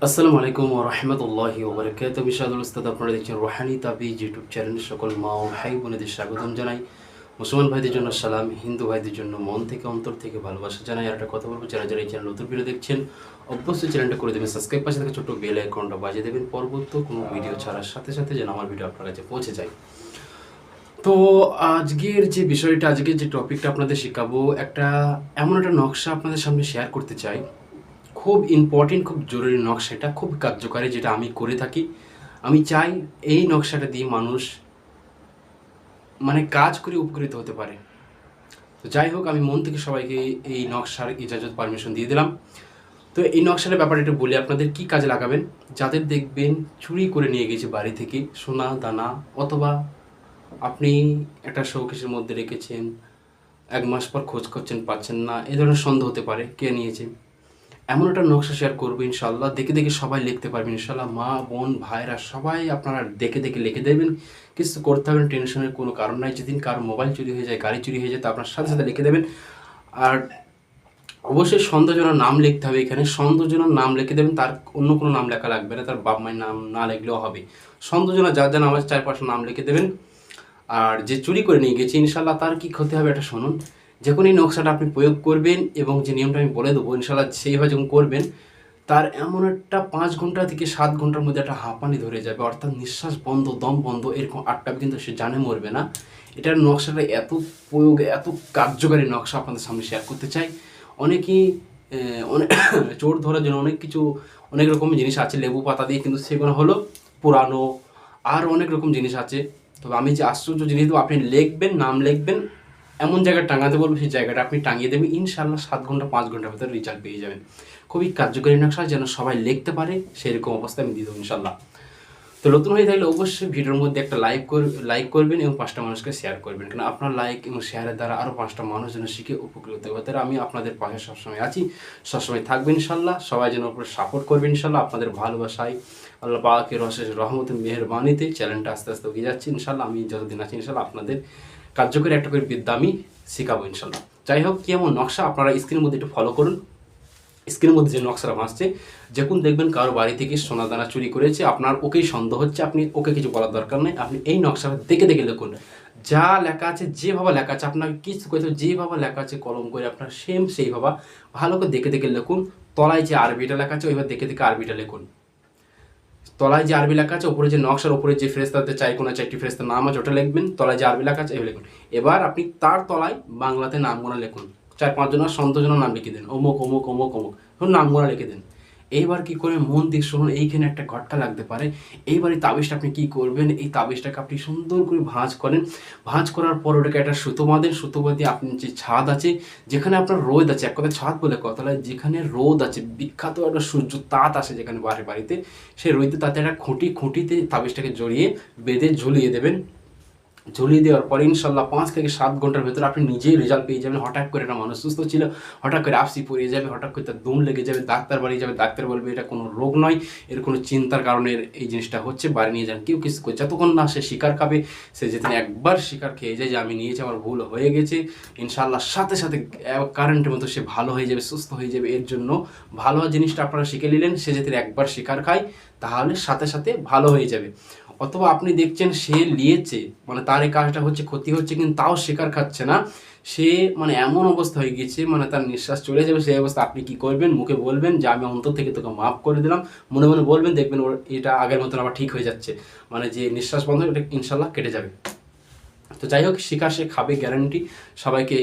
আসসালামু আলাইকুম ওয়া রাহমাতুল্লাহি ওয়া বারাকাতুহু। বিশাদুল উস্তাদ, আপনারা দেখছেন রুহানি তাবিজ ইউটিউব চ্যানেলের সকল মা ও ভাই বোনেদের স্বাগতম জানাই। মুসলমান ভাইদের জন্য সালাম, হিন্দু ভাইদের জন্য মন থেকে অন্তর থেকে ভালোবাসা জানাই। আর একটা কথা বলবো, যারা যারা এই চ্যানেল নতুন ভিডিও দেখছেন অবশ্যই চ্যানেলটা করে দেবেন সাবস্ক্রাইব, পাশে থাকা ছোট্ট বেল আইকনটা বাজিয়ে দেবেন পরবর্তী কোনো ভিডিও ছাড়ার সাথে সাথে যেন আমার ভিডিও আপনার কাছে পৌঁছে যায়। তো আজকের যে বিষয়টা, আজকের যে টপিকটা আপনাদের শেখাবো, এমন একটা নকশা আপনাদের সামনে শেয়ার করতে চাই। খুব ইম্পর্টেন্ট, খুব জরুরি নকশা, এটা খুব কার্যকারী, যেটা আমি করে থাকি। আমি চাই এই নকশাটা দিয়ে মানুষ কাজ করে উপকৃত হতে পারে। তো যাই হোক, আমি মন থেকে সবাইকে এই নকশার ইজাজত পারমিশন দিয়ে দিলাম। তো এই নকশার ব্যাপারে একটু বলি, আপনাদের কি কাজে লাগাবেন। যাদের দেখবেন চুরি করে নিয়ে গেছে বাড়ি থেকে সোনা দানা, অথবা আপনি একটা শোকেসের মধ্যে রেখেছেন, 1 মাস পর খোঁজ করছেন পাচ্ছেন না, এই ধরনের সন্দেহ হতে পারে কে নিয়েছে। এমন একটা নকশা শেয়ার করবো ইনশাল্লাহ, দেখে দেখে সবাই লিখতে পারবেন ইনশাল্লাহ। মা বোন ভাইরা সবাই আপনারা দেখে দেখে লিখে দেবেন, কিছু করতে হবে না, টেনশনের কোনো কারণ নাই। যেদিন কারো মোবাইল চুরি হয়ে যায়, গাড়ি চুরি হয়ে যায়, তা আপনার সাথে সাথে লিখে দেবেন। আর অবশ্যই সন্দেহজনক নাম লিখতে হবে, এখানে সন্দেহজনক নাম লিখে দেবেন, তার অন্য কোনো নাম লেখা লাগবে না, তার বাপ মায়ের নাম না লিখলেও হবে। সন্দেহজনক যার যার আমার 4-5 নাম লিখে দেবেন। আর যে চুরি করে নিয়ে গেছে ইনশাল্লাহ তার কি ক্ষতি হবে এটা শুনুন। যখন এই নকশাটা আপনি প্রয়োগ করবেন এবং যে নিয়মটা আমি বলে দেবো ইনশাল্লাহ সেইভাবে যখন করবেন, তার এমন একটা 5 ঘন্টা থেকে 7 ঘন্টার মধ্যে একটা হাঁপানি ধরে যাবে, অর্থাৎ নিঃশ্বাস বন্ধ, দম বন্ধ, এরকম আটকাবে, কিন্তু সে জানে মরবে না। এটার নকশাটা এত প্রয়োগ, এত কার্যকারী নকশা আপনাদের সামনে শেয়ার করতে চাই। অনেকেই অনেক চোর ধরার জন্য অনেক রকম জিনিস আছে লেবু পাতা দিয়ে, কিন্তু সেগুলো হলো পুরানো। আর অনেক রকম জিনিস আছে। তবে আমি যে আশ্চর্য জিনিস দেবো, আপনি লিখবেন, নাম লিখবেন, এমন জায়গায় টাঙাতে বলবো, সেই জায়গাটা আপনি টাঙিয়ে দেবেন ইনশাল্লাহ 7 ঘন্টা 5 ঘন্টার ভিতরে রেজাল্ট পেয়ে যাবেন। খুবই কার্যকরী নকশা, যেন সবাই লিখতে পারে সেরকম অবস্থা আমি দিয়ে দেবো ইনশাল্লাহ। তো নতুন হয়ে থাকলে অবশ্যই ভিডিওর মধ্যে একটা লাইক করবেন এবং 5টা মানুষকে শেয়ার করবেন, কারণ আপনার লাইক এবং শেয়ারের দ্বারা আরও 5টা মানুষ যেন শিখে উপকৃত হবে। তারা আমি আপনাদের পাশে সবসময় আছি, সবসময় থাকবেন ইনশাল্লাহ। সবাই যেন উপরে সাপোর্ট করবেন ইনশাল্লাহ। আপনাদের ভালোবাসায়, আল্লাহ পাকের অশেষ রহমতের মেহেরবানিতে চ্যানেলটা আস্তে আস্তে এগিয়ে যাচ্ছে ইনশাল্লাহ। আমি যতদিন আছি ইনশাল্লাহ আপনাদের কার্যকরী একটা করে বিদ্যা আমি শেখাবো ইনশাল্লাহ। যাই হোক, কি এমন নকশা আপনারা স্ক্রিনের মধ্যে একটু ফলো করুন। স্ক্রিনের মধ্যে যে নকশাটা ভাসছে, যখন দেখবেন কারো বাড়ি থেকে সোনা দানা চুরি করেছে, আপনার ওকেই সন্দেহ হচ্ছে, আপনি ওকে কিছু বলার দরকার নেই, আপনি এই নকশাটা দেখে দেখে লিখুন। যা লেখা আছে, যেভাবে লেখা আছে, আপনাকে কিছু করতে, যেভাবে লেখা আছে কলম করে আপনার সেম সেইভাবে ভালো করে দেখে দেখে লিখুন। তলায় যে আরবিটা লেখা আছে ওইভাবে দেখে দেখে আরবিটা লিখুন। তলায় যে আরবি লেখা আছে, ওপরে যে নকশার ওপরে যে ফেরেশতাতে 4 ফেরেশতার নাম আছে ওটা লিখবেন। তলায় যে আরবি লেখা আছে এভাবে লিখুন। এবার আপনি তার তলায় বাংলাতে নামগুলো লিখুন, 4-5 জনের সন্দেহজনক নাম লিখে দেন, অমুক অমুক অমুক অমুক, নামগুলো লিখে দেন। এইবার কি করে মন দিয়ে শুনুন, এইখানে একটা ঘটকা লাগতে পারে। এইবার এই তাবিজটা আপনি কি করবেন, এই তাবিজটাকে আপনি সুন্দর করে ভাঁজ করেন। ভাঁজ করার পর ওটাকে একটা সুতো বাঁধেন। সুতো বাঁধে আপনি যে ছাদ আছে, যেখানে আপনার রোদ আছে, এক কথা ছাদ বলে কথা নয়, যেখানে রোদ আছে, বিখ্যাত একটা সূর্য তাত আসে যেখানে বাড়িতে, সেই রোদে তাতে একটা খুঁটিতে তাবিজটাকে জড়িয়ে বেঁধে ঝুলিয়ে দেবেন। ঝুলিয়ে দেওয়ার পরে ইনশাল্লাহ 5 থেকে 7 ঘন্টার ভেতরে আপনি নিজেই রেজাল্ট পেয়ে যাবেন। হঠাৎ করে একটা মানুষ সুস্থ ছিল, হঠাৎ করে আপসি পড়িয়ে যাবে, হঠাৎ করে তার দম লেগে যাবে, ডাক্তার বাড়ি যাবে, ডাক্তার বলবে এটা কোনো রোগ নয়, এর কোনো চিন্তার কারণে এই জিনিসটা হচ্ছে, বাড়ি নিয়ে যান। কেউ কিছু করে যতক্ষণ না সে শিকার খাবে, সে যেদিন একবার শিকার খেয়ে যায় যে আমি নিয়েছি, আমার ভুল হয়ে গেছে, ইনশাল্লাহ সাথে সাথে কারেন্টের মতো সে ভালো হয়ে যাবে, সুস্থ হয়ে যাবে। এর জন্য ভালো জিনিসটা আপনারা শিখে নিলেন, সে যদি একবার শিকার খায় তাহলে সাথে সাথে ভালো হয়ে যাবে। অথবা আপনি দেখছেন সে নিয়েছে, তার এই কাজটা হচ্ছে, ক্ষতি হচ্ছে, কিন্তু তাও শিকার খাচ্ছে না, সে এমন অবস্থা হয়ে গেছে, তার নিঃশ্বাস চলে যাবে, সেই অবস্থা আপনি কি করবেন, মুখে বলবেন যে আমি অন্তর থেকে তোকে মাফ করে দিলাম, মনে মনে বলবেন, দেখবেন ওর এটা আগের মতন আবার ঠিক হয়ে যাচ্ছে, যে নিঃশ্বাস বন্ধ এটা ইনশাল্লাহ কেটে যাবে। তো যাই হোক, শিকার সে খাবে গ্যারান্টি। সবাইকে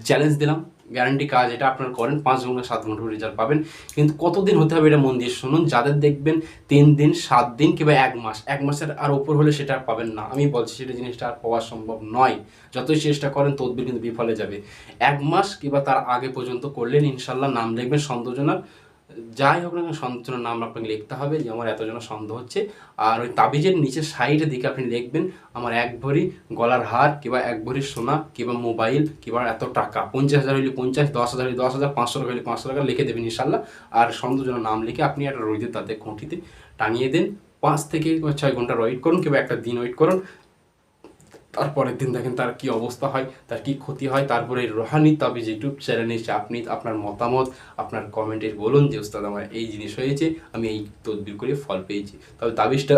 চ্যালেঞ্জ দিলাম, গ্যারান্টি কাজ এটা আপনারা করেন, 5 ঘন্টা 7 ঘন্টা রেজাল্ট পাবেন। কিন্তু কতদিন হতে হবে এটা মন দিয়ে শুনুন। যাদের দেখবেন 3 দিন 7 দিন কিংবা 1 মাস, 1 মাসের আর ওপর হলে সেটা আর পাবেন না। আমি বলছি সেটা জিনিসটা আর পাওয়া সম্ভব নয়। যতই চেষ্টা করেন তদবির কিন্তু বিফলে যাবে। 1 মাস কিংবা তার আগে পর্যন্ত করলেন ইনশাল্লাহ, নাম লিখবেন সন্দেহজনক, যাই হোক না কেন সন্দেহজনক নাম আপনাকে লিখতে হবে, যে আমার এতজন সন্দেহ হচ্ছে। আর ওই তাবিজের নিচের সাইডের দিকে আপনি লিখবেন আমার 1 ভরি গলার হার কিংবা 1 ভরি সোনা কিংবা মোবাইল কিংবা এত টাকা, 50,000 হলে 50, 10,000 হলে 10,000, 500 টাকা হলে 500 টাকা লিখে দেবেন ইনশাল্লাহ। আর সন্দেহজনক নাম লিখে আপনি একটা রোদে তাতে খুঁটিতে টাঙিয়ে দেন। 5 থেকে 6 ঘন্টা ওয়েট করুন কিংবা একটা দিন ওয়েট করুন। তারপরের দিন দেখেন তার কি অবস্থা হয়, তার কি ক্ষতি হয়। তারপরে রোহানি তাবিজ ইউটিউব চ্যানেলে এসে আপনি আপনার মতামত, আপনার কমেন্টে বলুন যে উস্তাদ আমার এই জিনিস হয়েছে, আমি এই তদবির করে ফল পেয়েছি। তবে তাবিজটা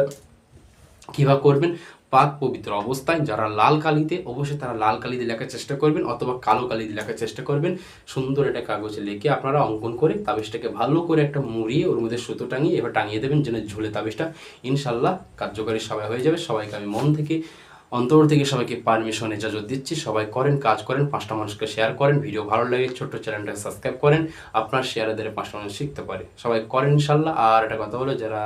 কীভাবে করবেন, পাক পবিত্র অবস্থায় যারা লাল কালিতে, অবশ্যই তারা লাল কালি দিয়ে লেখার চেষ্টা করবেন অথবা কালো কালি দিয়ে লেখার চেষ্টা করবেন। সুন্দর একটা কাগজে লিখে আপনারা অঙ্কন করে তাবিজটাকে ভালো করে একটা মুড়িয়ে ওর মধ্যে সুতো টাঙিয়ে এবার টাঙিয়ে দেবেন যেন ঝুলে তাবিজটা ইনশাল্লাহ কার্যকরী সবাই হয়ে যাবে। সবাইকে আমি মন থেকে অন্তর থেকে সবাইকে পারমিশন ইজাজত দিচ্ছি। সবাই করেন, কাজ করেন, 5টা মানুষকে শেয়ার করেন, ভিডিও ভালো লাগে ছোট্ট চ্যানেলটাকে সাবস্ক্রাইব করেন, আপনার শেয়ারে দ্বারা 5টা মানুষ শিখতে পারে। সবাই করেন ইনশাল্লাহ। আর একটা কথা হলো, যারা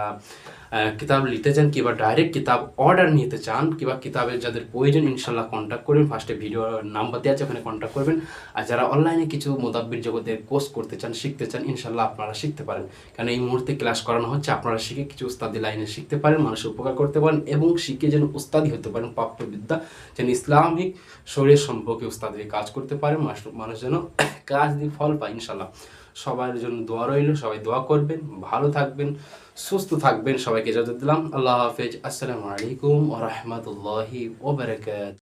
কিতাব নিতে চান কিংবা ডাইরেক্ট কিতাব অর্ডার নিতে চান কিংবা কিতাবের যাদের প্রয়োজন ইনশাল্লাহ কন্ট্যাক্ট করবেন, ফার্স্টে ভিডিও নাম্বার দেওয়া আছে ওখানে কন্ট্যাক্ট করবেন। আর যারা অনলাইনে কিছু মোদাব্বির জগতের কোর্স করতে চান, শিখতে চান, ইনশাল্লাহ আপনারা শিখতে পারেন। কারণ এই মুহূর্তে ক্লাস করানো হচ্ছে, আপনারা শিখে কিছু উস্তাদি লাইনে শিখতে পারেন, মানুষের উপকার করতে পারেন এবং শিখে যেন উস্তাদি হতে পারেন, প্রাপ্য বিদ্যা যেন ইসলামিক শরীর সম্পর্কে উস্তাদি কাজ করতে পারেন, মানুষ যেন কাজ দিয়ে ফল পায় ইনশাল্লাহ। সবার জন্য দোয়া রইল, সবাই দোয়া করবেন, ভালো থাকবেন, সুস্থ থাকবেন। সবাইকে ইজাজত দিলাম। আল্লাহ হাফেজ। আসসালামু আলাইকুম ওয়া রাহমাতুল্লাহি ওয়া বারাকাতুহু।